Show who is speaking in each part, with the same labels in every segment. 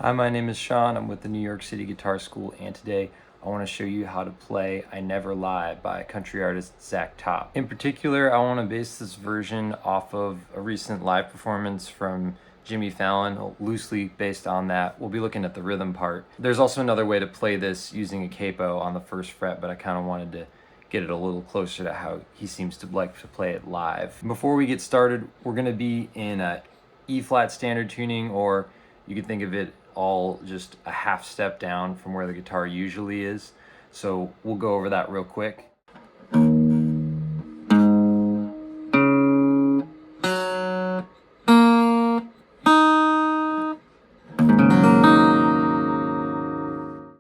Speaker 1: Hi, my name is Sean. I'm with the NYC Guitar School, and today I want to show you how to play I Never Lie by country artist Zach Top. In particular, I want to base this version off of a recent live performance from Jimmy Fallon, loosely based on that. We'll be looking at the rhythm part. There's also another way to play this using a capo on the first fret, but I kind of wanted to get it a little closer to how he seems to like to play it live. Before we get started, we're going to be in a E-flat standard tuning, or you could think of it all just a half step down from where the guitar usually is. So we'll go over that real quick.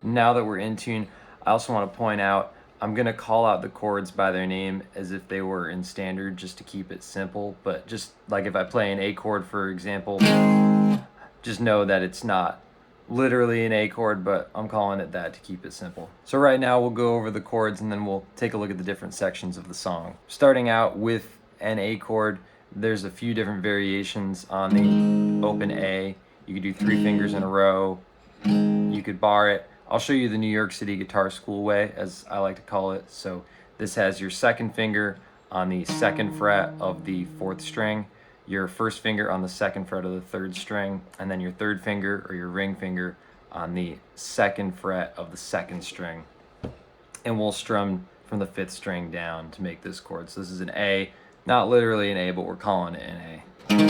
Speaker 1: Now that we're in tune, I also want to point out I'm going to call out the chords by their name as if they were in standard, just to keep it simple. But just like if I play an A chord, for example, just know that it's not literally an A chord, but I'm calling it that to keep it simple. So right now we'll go over the chords and then we'll take a look at the different sections of the song. Starting out with an A chord, there's a few different variations on the open A. You could do 3 fingers in a row. You could bar it. I'll show you the NYC Guitar School way, as I like to call it. So this has your second finger on the 2nd fret of the 4th string, your first finger on the 2nd fret of the 3rd string, and then your 3rd finger or your ring finger on the 2nd fret of the 2nd string. And we'll strum from the 5th string down to make this chord. So this is an A, not literally an A, but we're calling it an A.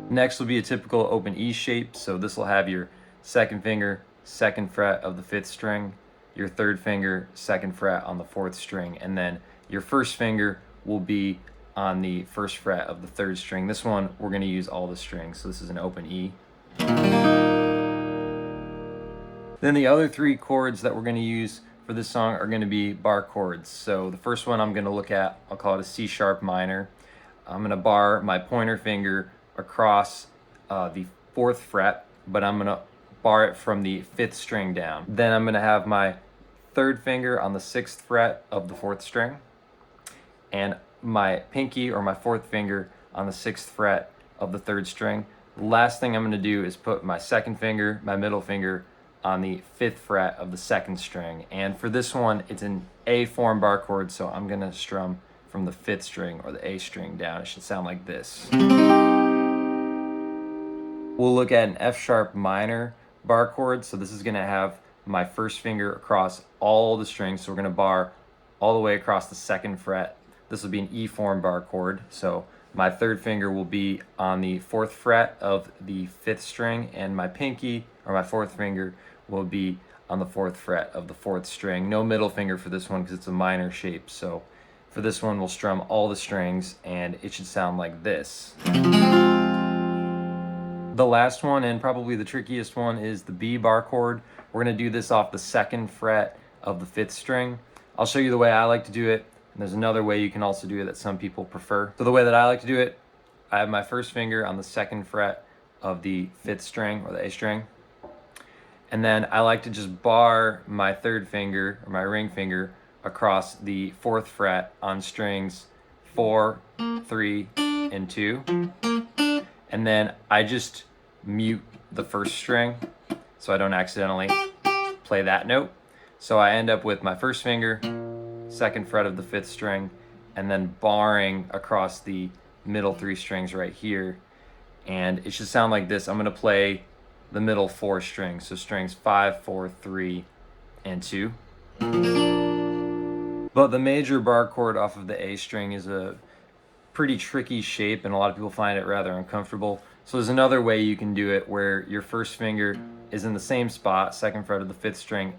Speaker 1: Next will be a typical open E shape. So this will have your 2nd finger, 2nd fret of the 5th string, your 3rd finger, 2nd fret on the 4th string, and then your first finger will be on the 1st fret of the 3rd string. This one, we're going to use all the strings, so this is an open E. Then the other 3 chords that we're going to use for this song are going to be bar chords. So the first one I'm going to look at, I'll call it a C sharp minor. I'm going to bar my pointer finger across the 4th fret, but I'm going to bar it from the 5th string down. Then I'm going to have my 3rd finger on the 6th fret of the 4th string, and my pinky or my 4th finger on the 6th fret of the 3rd string. The last thing I'm going to do is put my 2nd finger, my middle finger, on the 5th fret of the 2nd string. And for this one, it's an A form bar chord, so I'm going to strum from the 5th string or the A string down. It should sound like this. We'll look at an F sharp minor bar chord. So this is going to have my first finger across all the strings. So we're going to bar all the way across the 2nd fret. This will be an E form bar chord. So my 3rd finger will be on the 4th fret of the 5th string, and my pinky or my 4th finger will be on the 4th fret of the 4th string. No middle finger for this one because it's a minor shape. So for this one, we'll strum all the strings and it should sound like this. The last one, and probably the trickiest one, is the B bar chord. We're going to do this off the 2nd fret of the 5th string. I'll show you the way I like to do it. And there's another way you can also do it that some people prefer. So the way that I like to do it, I have my first finger on the 2nd fret of the 5th string or the A string. And then I like to just bar my 3rd finger or my ring finger across the 4th fret on strings 4, 3, and 2. And then I just mute the 1st string so I don't accidentally play that note. So I end up with my 1st finger, 2nd fret of the 5th string, and then barring across the middle 3 strings right here. And it should sound like this. I'm going to play the middle 4 strings, so strings 5, 4, 3, and 2. But the major bar chord off of the A string is a pretty tricky shape, and a lot of people find it rather uncomfortable. So there's another way you can do it where your first finger is in the same spot, 2nd fret of the 5th string.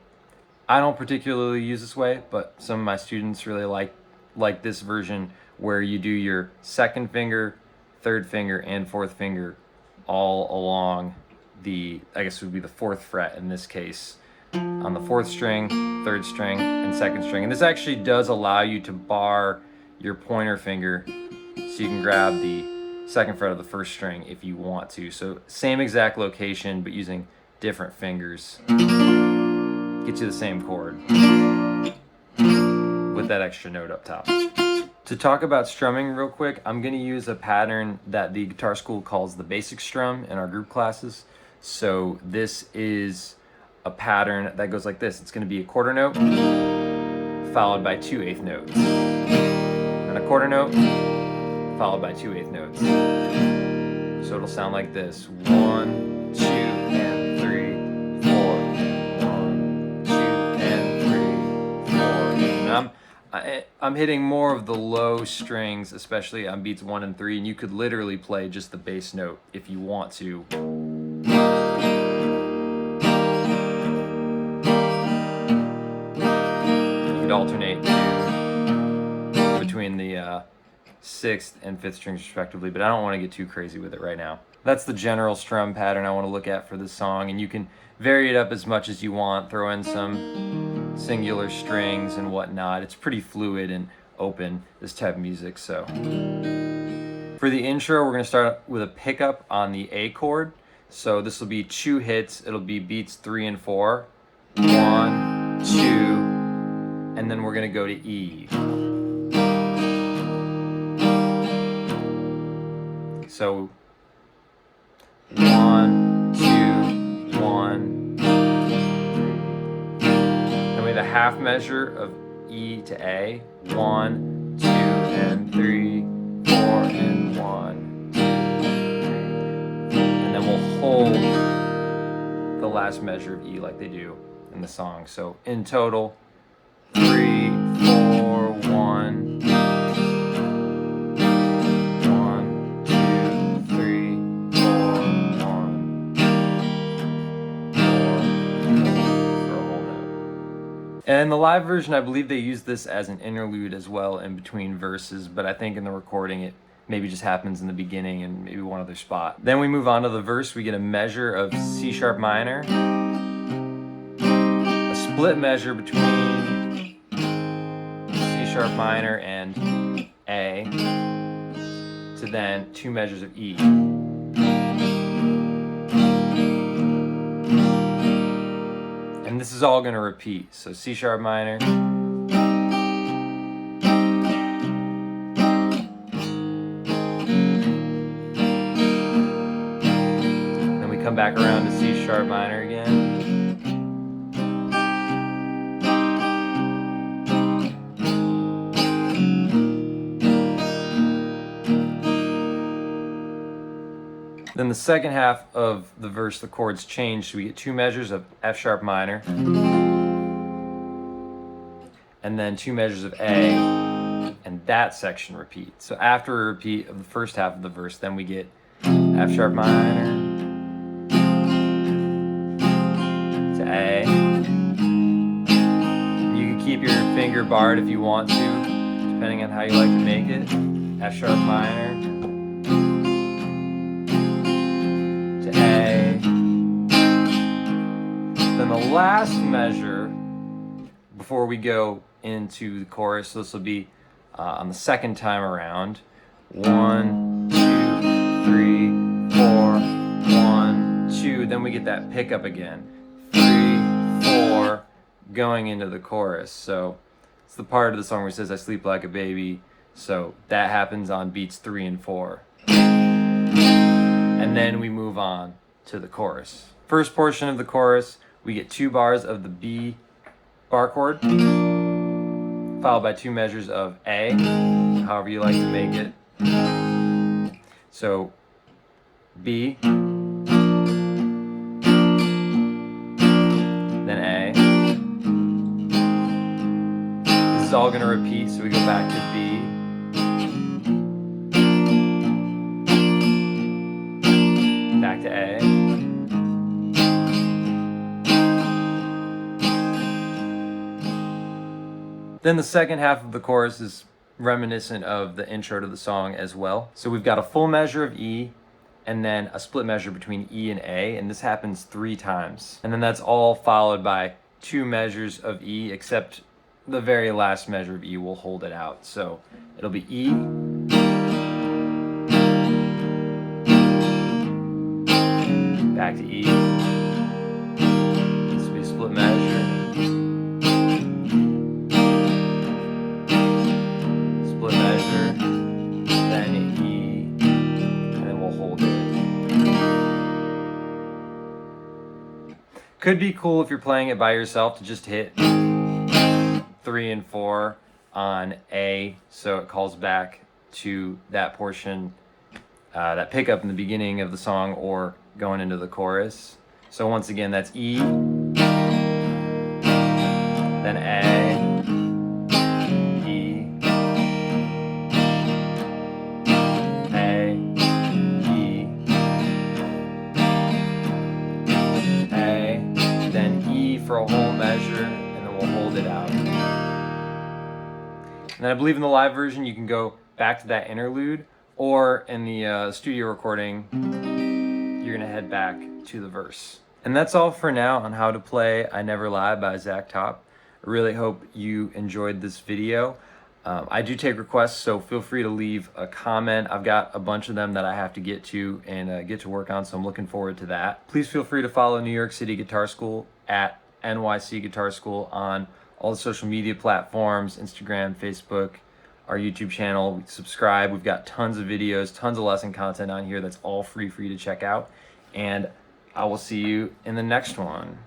Speaker 1: I don't particularly use this way, but some of my students really like this version where you do your 2nd finger, 3rd finger, and 4th finger all along the, I guess it would be the 4th fret in this case, on the 4th string, 3rd string, and 2nd string. And this actually does allow you to bar your pointer finger so you can grab the 2nd fret of the 1st string if you want to. So same exact location, but using different fingers. Get you the same chord with that extra note up top. To talk about strumming real quick, I'm going to use a pattern that the guitar school calls the basic strum in our group classes. So this is a pattern that goes like this. It's going to be a quarter note followed by 2/8 notes, and a quarter note followed by 2/8 notes. So it'll sound like this: 1, 2, and 3, 4. 1, 2, and 3, 4. And I'm hitting more of the low strings, especially on beats 1 and 3, and you could literally play just the bass note if you want to. You could alternate between the 6th and 5th strings respectively, but I don't want to get too crazy with it right now. That's the general strum pattern I want to look at for this song, and you can vary it up as much as you want, throw in some singular strings and whatnot. It's pretty fluid and open, this type of music. So for the intro, we're going to start with a pickup on the A chord. So this will be 2 hits. It'll be beats 3 and 4. 1, 2, and then we're going to go to E. So 1, 2, 1. Then we have a half measure of E to A. 1, 2, and 3, 4, and 1, 2, 3. And then we'll hold the last measure of E like they do in the song. So in total, 3, 4, 1. 1, 2, 3, 4, 1, 4 for a whole note. And the live version, I believe they use this as an interlude as well in between verses, but I think in the recording it maybe just happens in the beginning and maybe one other spot. Then we move on to the verse. We get a measure of C sharp minor, a split measure between C sharp minor and A, to then 2 measures of E. And this is all going to repeat. So C sharp minor, then we come back around to C sharp minor again. Then the second half of the verse, the chords change, so we get 2 measures of F sharp minor, and then 2 measures of A, and that section repeats. So after a repeat of the first half of the verse, then we get F sharp minor to A. You can keep your finger barred if you want to, depending on how you like to make it. F sharp minor to A. Then the last measure before we go into the chorus, so this will be on the second time around. 1, 2, 3, 4, 1, 2. Then we get that pickup again. 3, 4, going into the chorus. So it's the part of the song where it says, "I sleep like a baby." So that happens on beats 3 and 4. And then we move on to the chorus. First portion of the chorus, we get 2 bars of the B bar chord, followed by 2 measures of A, however you like to make it. So B, then A. This is all going to repeat, so we go back to B, back to A, then the second half of the chorus is reminiscent of the intro to the song as well. So we've got a full measure of E, and then a split measure between E and A, and this happens 3 times. And then that's all followed by 2 measures of E, except the very last measure of E will hold it out. So it'll be E, back to E, this will be a split measure, split measure, Could be cool if you're playing it by yourself to just hit 3 and 4 on A, so it calls back to that portion, that pickup in the beginning of the song or going into the chorus. So once again, that's E, then A, E, A, E, A, then E for a whole measure, and then we'll hold it out. And then I believe in the live version you can go back to that interlude, or in the studio recording you're gonna head back to the verse. And that's all for now on how to play I Never Lie by Zach Top. I really hope you enjoyed this video. I do take requests, so feel free to leave a comment. I've got a bunch of them that I have to get to and get to work on, so I'm looking forward to that. Please feel free to follow New York City Guitar School at NYC Guitar School on all the social media platforms, Instagram, Facebook, our YouTube channel. Subscribe. We've got tons of videos, tons of lesson content on here that's all free for you to check out. And I will see you in the next one.